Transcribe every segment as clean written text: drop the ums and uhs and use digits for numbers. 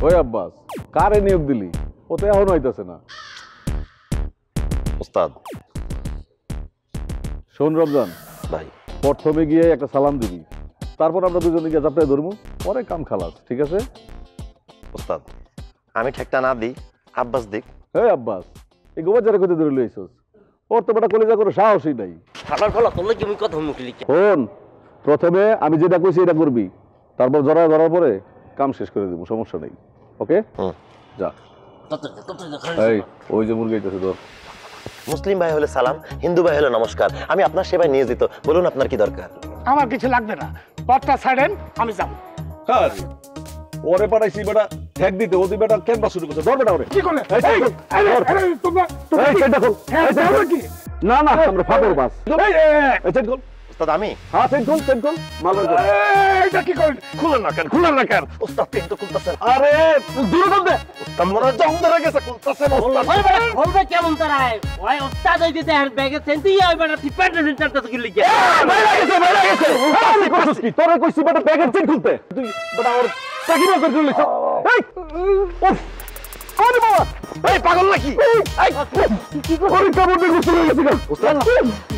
ওই আব্বাস কারে নিয়োগ দিলি? ও তো এখনো হইতেছে না। ওস্তাদ শোন রমজান ভাই, প্রথমে গিয়ে একটা সালাম দিবি, তারপর আমরা দুজনে গিয়ে চাপড়ে ধরবো, পরে কাম খালাস, ঠিক আছে? ওস্তাদ আমি ঠেকটা না দিই, আব্বাস দিক। হ্যাঁ আব্বাস, এই গোবর যারা কোথায় ধরে লইছস? ওর তো বেটা কলেজা করে সাহসই নাই। খাবার ফলা তোর কি আমি কথা মুখ লিখে শোন, প্রথমে আমি যেটা কইছি এটা করবি, তারপর ধরার পরে কাম শেষ করে দেবো, সমস্যা নেই। ওকে যা। এই ওই যে মুরগি আইতাছে তোর। মুসলিম ভাই হলে সালাম, হিন্দু ভাই হলে নমস্কার। আমি আপনার সেবায় নিয়োজিত, বলুন আপনার কি দরকার? আমার কিছু লাগবে না, পথটা ছাড়েন, আমি যাব। হ্যাঁ ওরে পাঠাইছি বেটা ঠেক দিতে, ও তুই বেটা কেন শুরু করছে? ধর বেটা ওরে। কি করলে? না না আমরা ফাঁকর বাস। ওস্তাদ আমি হ্যাঁ চেক কর, চেক কর মাল বের কর। এইটা কি করলেন? খুলেন না কেন, খুলেন না কেন? ওস্তাদ পেন তো খুলতেছেন। আরে দূরে দম দে। ওস্তাদ মনে জং ধরে গেছে, খুলতেছেন ওস্তাদ। বলবে কেমন তারায় ওই ওস্তাদ হইতে দেয়ার ব্যাগে সেন্টি ওই বেটা টিপাটা নিটাটা তো কি লিখে বাইরে গেছে, বাইরে গেছে। আমি কইছিস কি তোরে কইছি বেটা প্যাকেট চেক খুলতে, তুই বেটা ওর চাকরি বের করে লইছ। এই উফ আরে বাবা, এই পাগল নাকি? এই কি করে কামড় দিয়ে ঘুরে গেছে গা? ওস্তাদ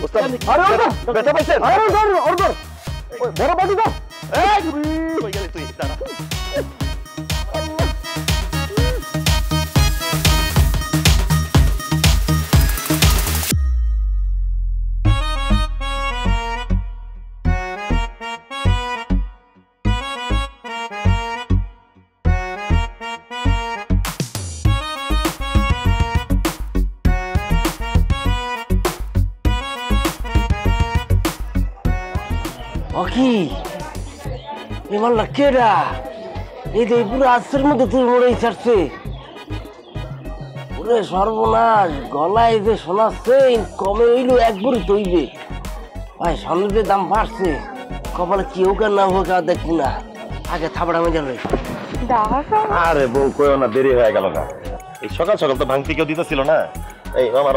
ওস্তাদ আরে ওটা ব্যথা পাইছেন? আরে ওর ওই বড় বাটি দাও। এই কই গেলি তুই? দাঁড়া। ওকি এবার কেডা এই যে পুরো আজকের মধ্যে তুই মরেই ছাড়ছে ওরে সর্বনাশ, গলায় যে শোনাচ্ছে কমে হইলো একবারই তৈবে। ভাই সামনের দাম বাড়ছে, কপালে কেউ কেন না হোক আর দেখবো না, আগে থাবড়া মেজা রই। আরে বউ কইও না, দেরি হয়ে গেল না। এই সকাল সকাল তো ভাঙতি কেউ দিতেছিল না। এই আমার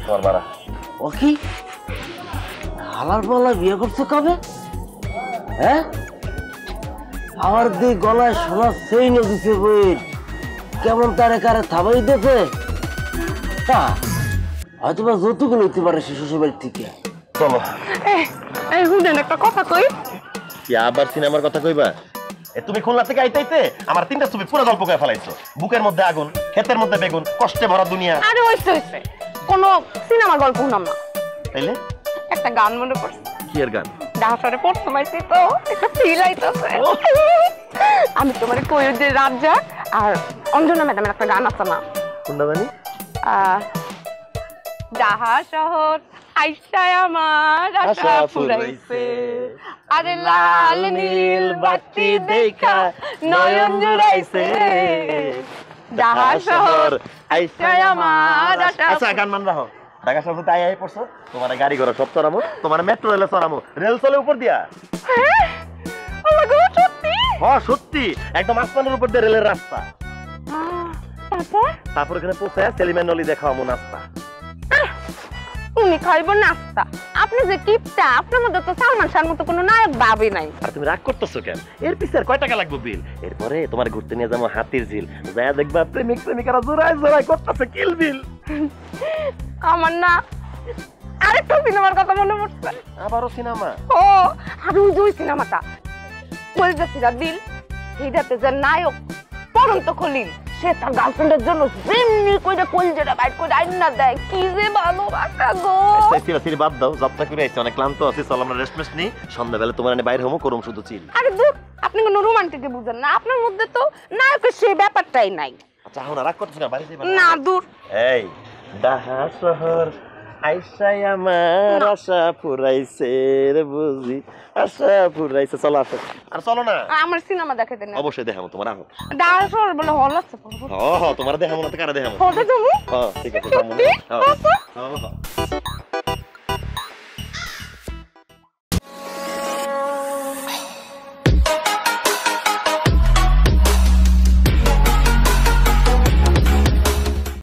তোমার বাড়া। ওকি হালার পালা বিয়ে করছে কবে? হ্যাঁ আমার দিয়ে গলায় শোনা সেই দিছে বইয়ের, কেমন তারে কারে থাবাই দিতেছে। হয়তো বা যৌতুক নিতে পারে সে শ্বশুরবাড়ির থেকে। চলো এই শুনেন একটা কথা কই। কি আবার সিনেমার কথা কইবা? তুমি খুলনা থেকে আইতে আমার 3টা ছবি পুরো গল্প করে ফেলাইছো। বুকের মধ্যে আগুন, ক্ষেতের মধ্যে বেগুন, কষ্টে ভরা দুনিয়া। আরে হইছে হইছে, কোনো সিনেমার গল্প শুনাম না। তাইলে একটা গান মনে পড়ছে। কি এর গান? ডাহারে পড়তে মাইছি তো একটা ফিল আইতাছে। আমি তোমারে কই যে রাজ্জাক আর অঞ্জনা ম্যাডামের একটা গান আছে না? কোনটা জানি? ডাহা শহর আইসায় আমার আশা ফুরাইছে, আরে লাল নীল বাতি দেখা নয়ন জুড়াইছে। ডাহা শহর আইসায় আমার আশা। আচ্ছা গান মান রাখো। ঢাকা শহর তাই আই পড়ছো, তোমার গাড়ি ঘোড়া সব চড়ামো, তোমার মেট্রো রেলে চড়ামো, রেল চলে উপর দিয়া। সত্যি? হ্যাঁ সত্যি, একদম আসমানের উপর দিয়ে রেলের রাস্তা। তারপর এখানে পৌঁছায় সেলিমের নলি দেখাও মন নাস্তা। উনি খাইব নাস্তা, আপনি যে কিপটা, আপনার মধ্যে তো সালমান শাহর মতো কোনো নায়ক ভাবি নাই। আর তুমি রাগ করতেছো কেন? এর পিছে আর কয় টাকা লাগবে বিল? এরপরে তোমার ঘুরতে নিয়ে যাবো হাতির ঝিল, যা দেখবা প্রেমিক প্রেমিকারা জোড়ায় জোড়ায় করতেছে কিল বিল। আমার না আরেকটা সিনেমার কথা মনে পড়ছে। আবারও সিনেমা? ও আর ওই যে সিনেমাটা বলতেছিলা দিল, এইটাতে যে নায়ক পরন্ত খলিল, সে তার গার্লফ্রেন্ডের জন্য যেমনি কইরা কলজেটা বাইর করে আইনা দেয়, কি যে ভালোবাসা গো। সিরি বাদ দাও, যাত্রা করে আইছি, অনেক ক্লান্ত আছি, চল আমরা রেস্ট মেস্ট নিই, সন্ধ্যাবেলা তোমার এনে বাইরে হমো, করুম শুধু চিল। আরে দূর, আপনি কোনো রোমান্টিকে বুঝেন না, আপনার মধ্যে তো নায়কের সেই ব্যাপারটাই নাই। আচ্ছা এখন রাগ করতেছ না, বাইরে যাইবা না দূর। এই ডাহা শহর আইসাই আমার আশা ফুরাইছে রে বুঝি, আশা ফুরাইছে। চলো আসো। আর চলো না, আমার সিনেমা দেখাতে না। অবশ্যই দেখাবো তোমার। আহো। ডাহার বলে হল আছে। হ হ তোমার দেখাবো না তো কারা দেখাবো? ফটো তুমি? হ্যাঁ ঠিক আছে। সত্যি? হ্যাঁ হ্যাঁ।